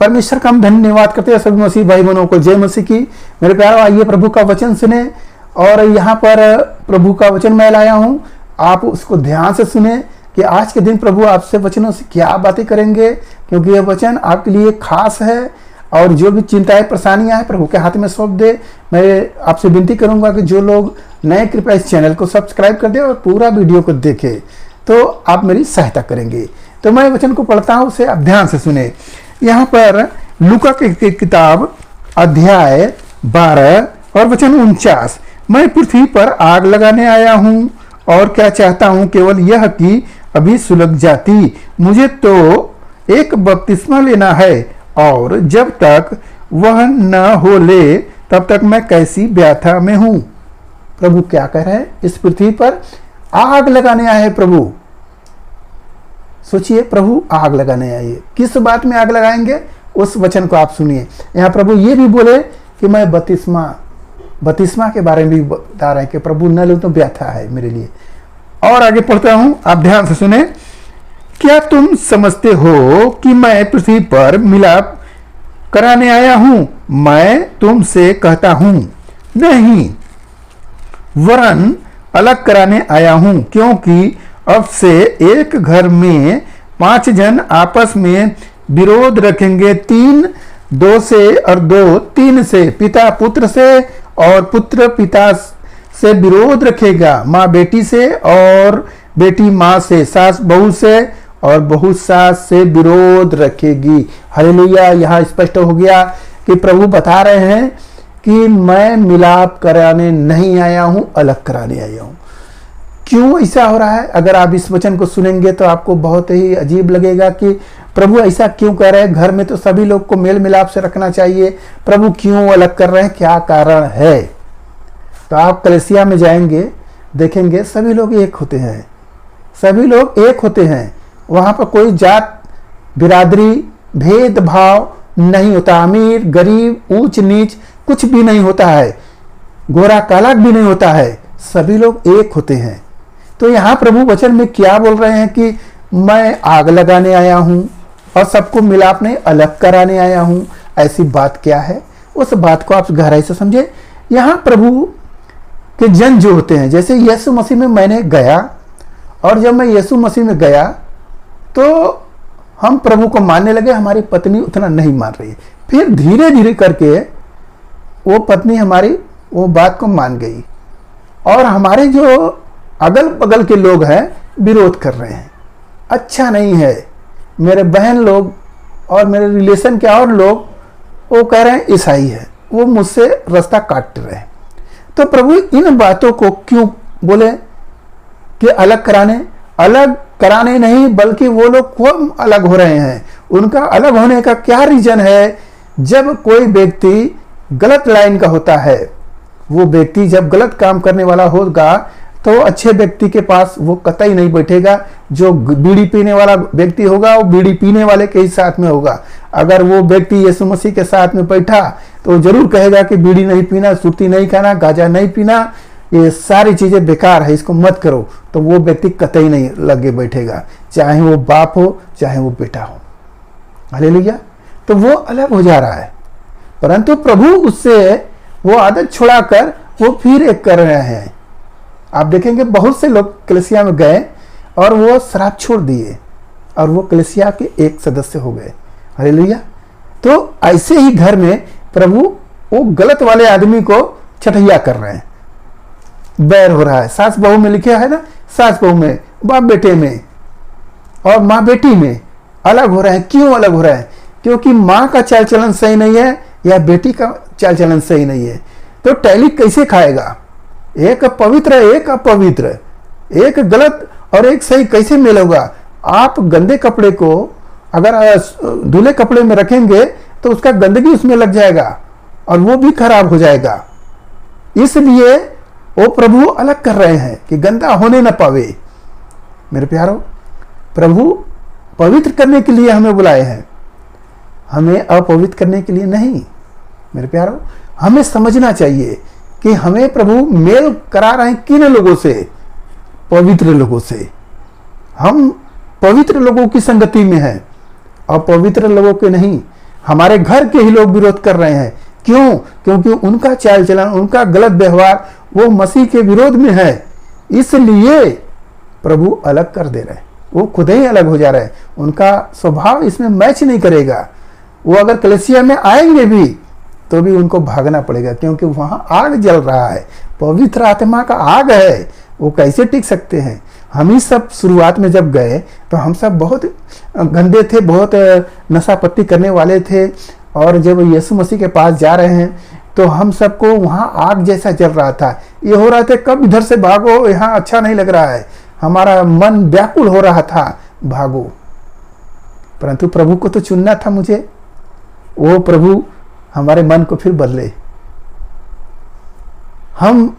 परमेश्वर का हम धन्यवाद करते हैं। सभी मसीह भाई बहनों को जय मसीह की। मेरे प्यारो, आइए प्रभु का वचन सुने। और यहाँ पर प्रभु का वचन मैं लाया हूँ, आप उसको ध्यान से सुने कि आज के दिन प्रभु आपसे वचनों से क्या बातें करेंगे, क्योंकि यह वचन आपके लिए खास है। और जो भी चिंताएं परेशानियां हैं प्रभु के हाथ में सौंप दे। मैं आपसे विनती करूंगा कि जो लोग नए, कृपया इस चैनल को सब्सक्राइब कर दे और पूरा वीडियो को देखे, तो आप मेरी सहायता करेंगे। तो मैं वचन को पढ़ता हूं, उसे आप ध्यान से सुने। यहाँ पर लूका की किताब अध्याय 12 और वचन 49। मैं पृथ्वी पर आग लगाने आया हूँ और क्या चाहता हूँ केवल यह कि अभी सुलग जाती। मुझे तो एक बपतिस्मा लेना है और जब तक वह न हो ले तब तक मैं कैसी व्यथा में हूं। प्रभु क्या कह रहे हैं? इस पृथ्वी पर आग लगाने आए हैं प्रभु। सोचिए, प्रभु आग लगाने आए। किस बात में आग लगाएंगे, उस वचन को आप सुनिए। यहाँ प्रभु ये भी बोले कि मैं बपतिस्मा के बारे में भी बता रहे हैं कि प्रभु न लो तो व्यथा है मेरे लिए। और आगे पढ़ता हूं, आप ध्यान से सुने। क्या तुम समझते हो कि मैं पृथ्वी पर मिलाप कराने आया हूं? मैं तुमसे कहता हूं नहीं, वरन अलग कराने आया हूं। क्योंकि अब से एक घर में 5 जन आपस में विरोध रखेंगे, 3 2 से और 2 3 से, पिता पुत्र से और पुत्र पिता से विरोध रखेगा, माँ बेटी से और बेटी माँ से, सास बहू से और बहू सास से विरोध रखेगी। हालेलुया। यहाँ स्पष्ट हो गया कि प्रभु बता रहे हैं कि मैं मिलाप कराने नहीं आया हूं, अलग कराने आया हूं। क्यों ऐसा हो रहा है? अगर आप इस वचन को सुनेंगे तो आपको बहुत ही अजीब लगेगा कि प्रभु ऐसा क्यों कर रहे हैं। घर में तो सभी लोग को मेल मिलाप से रखना चाहिए, प्रभु क्यों अलग कर रहे हैं, क्या कारण है? तो आप कलीसिया में जाएंगे, देखेंगे सभी लोग एक होते हैं, सभी लोग एक होते हैं। वहां पर कोई जात बिरादरी भेदभाव नहीं होता, अमीर गरीब ऊंच नीच कुछ भी नहीं होता है, गोरा काला भी नहीं होता है, सभी लोग एक होते हैं। तो यहाँ प्रभु वचन में क्या बोल रहे हैं कि मैं आग लगाने आया हूं और सबको मिलाप नहीं अलग कराने आया हूं। ऐसी बात क्या है, उस बात को आप गहराई से समझे। यहाँ प्रभु के जन जो होते हैं, जैसे यीशु मसीह में मैंने गया, और जब मैं यीशु मसीह में गया तो हम प्रभु को मानने लगे, हमारी पत्नी उतना नहीं मान रही है। फिर धीरे धीरे करके वो पत्नी हमारी वो बात को मान गई, और हमारे जो अगल बगल के लोग हैं विरोध कर रहे हैं, अच्छा नहीं है। मेरे बहन लोग और मेरे रिलेशन के और लोग वो कह रहे हैं ईसाई है, वो मुझसे रास्ता काट रहे हैं। तो प्रभु इन बातों को क्यों बोले कि अलग कराने नहीं, बल्कि वो लोग क्यों अलग हो रहे हैं? उनका अलग होने का क्या रीजन है? जब कोई व्यक्ति गलत लाइन का होता है, वो व्यक्ति जब गलत काम करने वाला होगा तो अच्छे व्यक्ति के पास वो कतई नहीं बैठेगा। जो बीड़ी पीने वाला व्यक्ति होगा वो बीड़ी पीने वाले के ही साथ में होगा। अगर वो व्यक्ति यीशु मसीह के साथ में बैठा तो जरूर कहेगा कि बीड़ी नहीं पीना, सुर्ती नहीं खाना, गांजा नहीं पीना, ये सारी चीजें बेकार है, इसको मत करो। तो वो व्यक्ति कतई नहीं लगे बैठेगा, चाहे वो बाप हो चाहे वो बेटा हो। हालेलुया। तो वो अलग हो जा रहा है, परंतु प्रभु उससे वो आदत छुड़ाकर वो फिर एक कर रहे हैं। आप देखेंगे बहुत से लोग कलीसिया में गए और वो शराब छोड़ दिए और वो कलीसिया के एक सदस्य हो गए। हालेलुया। तो ऐसे ही घर में प्रभु वो गलत वाले आदमी को छठैया कर रहे हैं, बैर हो रहा है। सास बहू में लिखा है ना, सास बहू में, बाप बेटे में और माँ बेटी में अलग हो रहे हैं। क्यों अलग हो रहे हैं? क्योंकि माँ का चाल चलन सही नहीं है या बेटी का चाल चलन सही नहीं है। तो टैली कैसे खाएगा? एक पवित्र एक अपवित्र, एक गलत और एक सही कैसे मेल होगा? आप गंदे कपड़े को अगर धुले कपड़े में रखेंगे तो उसका गंदगी उसमें लग जाएगा और वो भी खराब हो जाएगा। इसलिए वो प्रभु अलग कर रहे हैं कि गंदा होने न पावे। मेरे प्यारो, प्रभु पवित्र करने के लिए हमें बुलाए हैं, हमें अपवित्र करने के लिए नहीं। मेरे प्यारो, हमें समझना चाहिए कि हमें प्रभु मेल करा रहे हैं किन लोगों से? पवित्र लोगों से। हम पवित्र लोगों की संगति में हैं और पवित्र लोगों के नहीं। हमारे घर के ही लोग विरोध कर रहे हैं। क्यों? क्योंकि उनका चाल चलन, उनका गलत व्यवहार वो मसीह के विरोध में है, इसलिए प्रभु अलग कर दे रहे हैं। वो खुद ही अलग हो जा रहे हैं, उनका स्वभाव इसमें मैच नहीं करेगा। वो अगर कलीसिया में आएंगे भी तो भी उनको भागना पड़ेगा, क्योंकि वहां आग जल रहा है, पवित्र आत्मा का आग है। वो कैसे टिक सकते हैं? हम ही सब शुरुआत में जब गए तो हम सब बहुत गंदे थे, बहुत नशा पत्ती करने वाले थे, और जब यीशु मसीह के पास जा रहे हैं तो हम सबको वहाँ आग जैसा जल रहा था। ये हो रहा था कब इधर से भागो, यहाँ अच्छा नहीं लग रहा है, हमारा मन व्याकुल हो रहा था, भागो। परंतु प्रभु को तो चुनना था मुझे। वो प्रभु हमारे मन को फिर बदले। हम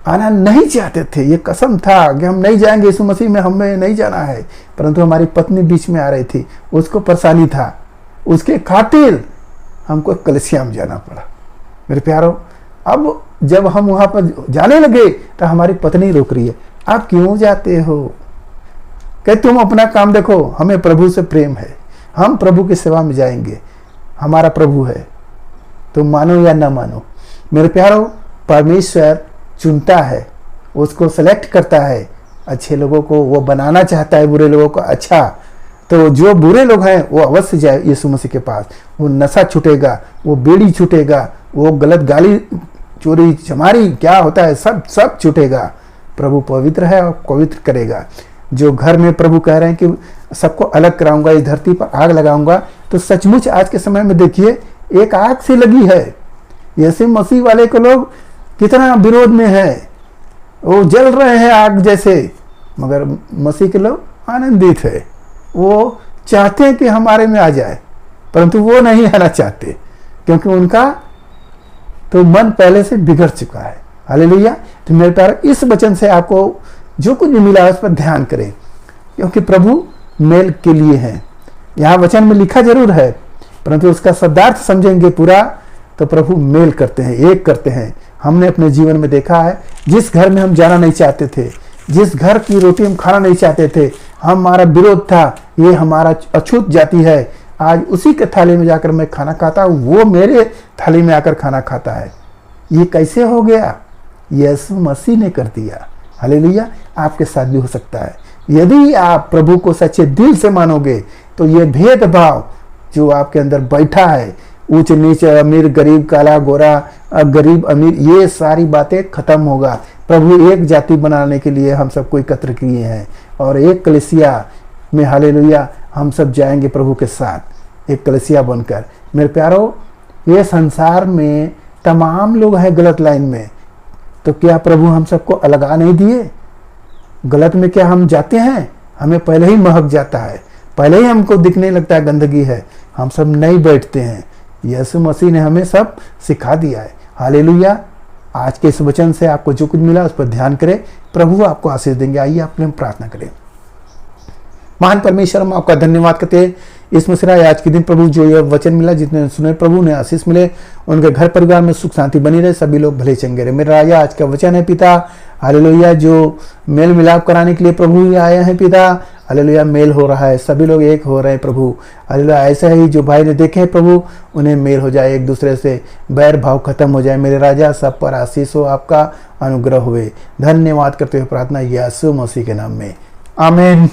आना नहीं चाहते थे, ये कसम था कि हम नहीं जाएंगे यीशु मसीह में, हमें नहीं जाना है, परंतु हमारी पत्नी बीच में आ रही थी, उसको परेशानी था, उसके खातिर हमको कलीसिया में जाना पड़ा। मेरे प्यारों, अब जब हम वहां पर जाने लगे तो हमारी पत्नी रोक रही है, आप क्यों जाते हो? कहे तुम अपना काम देखो, हमें प्रभु से प्रेम है, हम प्रभु की सेवा में जाएंगे, हमारा प्रभु है, तुम मानो या ना मानो। मेरे प्यारों, परमेश्वर चुनता है, उसको सेलेक्ट करता है, अच्छे लोगों को वो बनाना चाहता है, बुरे लोगों को अच्छा। तो जो बुरे लोग हैं वो अवश्य जाए यीशु मसीह के पास। वो नशा छूटेगा, वो बीड़ी छूटेगा, वो गलत गाली, चोरी, चमारी क्या होता है, सब छूटेगा। प्रभु पवित्र है और पवित्र करेगा। जो घर में प्रभु कह रहे हैं कि सबको अलग कराऊंगा, इस धरती पर आग लगाऊंगा, तो सचमुच आज के समय में देखिए एक आग से लगी है। यीशु मसीह वाले को लोग कितना विरोध में है, वो जल रहे हैं आग जैसे, मगर मसीह के लोग आनंदित है। वो चाहते हैं कि हमारे में आ जाए, परंतु वो नहीं आना चाहते, क्योंकि उनका तो मन पहले से बिगड़ चुका है। हालेलुया। तो मेरे प्यारे, इस वचन से आपको जो कुछ भी मिला उस पर ध्यान करें, क्योंकि प्रभु मेल के लिए है। यहाँ वचन में लिखा जरूर है, परंतु उसका शब्दार्थ समझेंगे पूरा तो प्रभु मेल करते हैं, एक करते हैं। हमने अपने जीवन में देखा है, जिस घर में हम जाना नहीं चाहते थे, जिस घर की रोटी हम खाना नहीं चाहते थे, हमारा विरोध था, ये हमारा अछूत जाति है, आज उसी के थाली में जाकर मैं खाना खाता हूँ, वो मेरे थाली में आकर खाना खाता है। ये कैसे हो गया? यीशु मसीह ने कर दिया। हालेलुया। आपके साथ भी हो सकता है, यदि आप प्रभु को सच्चे दिल से मानोगे तो ये भेदभाव जो आपके अंदर बैठा है, ऊंच नीच, अमीर गरीब, काला गोरा, गरीब अमीर, ये सारी बातें खत्म होगा। प्रभु एक जाति बनाने के लिए हम सबको एकत्र किए हैं, और एक कलीसिया में, हालेलुया, हम सब जाएंगे प्रभु के साथ, एक कलीसिया बनकर। मेरे प्यारों, ये संसार में तमाम लोग हैं गलत लाइन में, तो क्या प्रभु हम सबको अलगा नहीं दिए? गलत में क्या हम जाते हैं? हमें पहले ही महक जाता है, पहले ही हमको दिखने लगता है गंदगी है, हम सब नहीं बैठते हैं। यीशु मसीह ने हमें सब सिखा दिया है। हालेलुया। आज के इस वचन से आपको जो कुछ मिला उस पर ध्यान करें, प्रभु आपको आशीष देंगे। आइए आपके लिए प्रार्थना करें। महान परमेश्वर, हम आपका धन्यवाद करते हैं इस मसरा आज के दिन प्रभु, जो यह वचन मिला, जितने सुने प्रभु ने आशीष मिले, उनके घर परिवार में सुख शांति बनी रहे, सभी लोग भले चंगे रहे। मेरा राजा, आज का वचन है पिता, हालेलुया, जो मेल मिलाप कराने के लिए प्रभु ही आए हैं पिता। हालेलुया, मेल हो रहा है, सभी लोग एक हो रहे हैं प्रभु। हालेलुया, ऐसा ही जो भाई ने देखे हैं प्रभु, उन्हें मेल हो जाए, एक दूसरे से बैर भाव खत्म हो जाए। मेरे राजा, सब पर आशीष हो, आपका अनुग्रह हुए। धन्यवाद करते हुए प्रार्थना यीशु मसीह के नाम में, आमीन।